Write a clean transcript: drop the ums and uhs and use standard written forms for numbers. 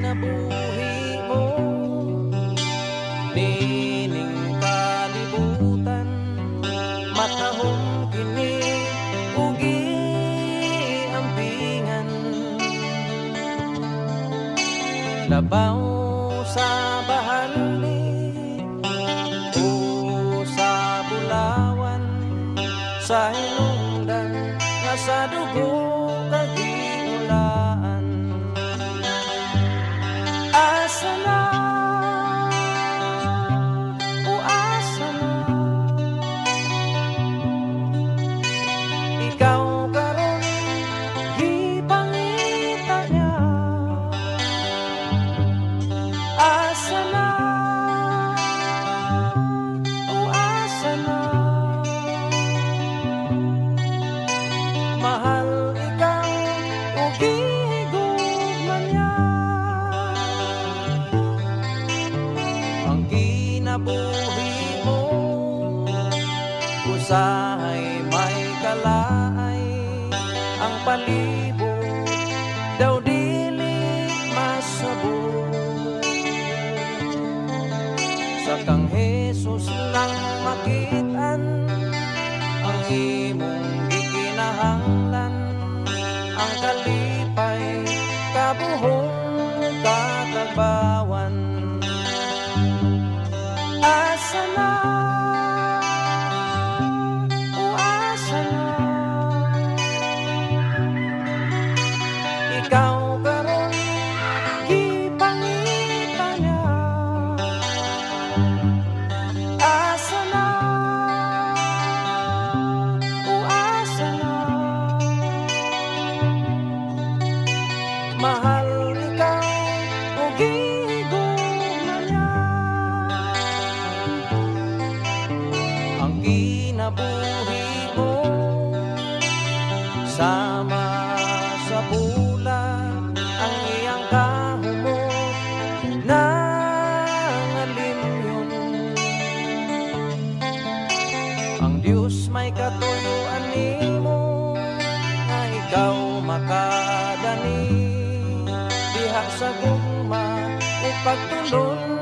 kinabuhi mo, nining kalibutan, matahong kini ugi ambingan, labaw sa bahali o sa bulawan, sa hinungdan nga sa dugo kagiulaan. Asa na, o asa na, ikaw karon gipangita niya. Asa na, o asa na, mahal ikaw o gihigugman niya. Ang kinabuhi mo, usahay may kalaay, ang palibot daw dili masabot. Sa kang Jesus lang makitaan ang imong gikinahanglan, ang kalipay kabuhong katagbawan. Asa na, o asa na, ikaw karon gipangita niya. Asa na, o asa na, mahal ikaw o gihigugman niya. Ang kinabuhi mo, sama sa bulan, ang iyang kahumot nangalimyon. Ang Diyos may katuyuan nimo, nga ikaw makadani, diha sa gugma o pagtulon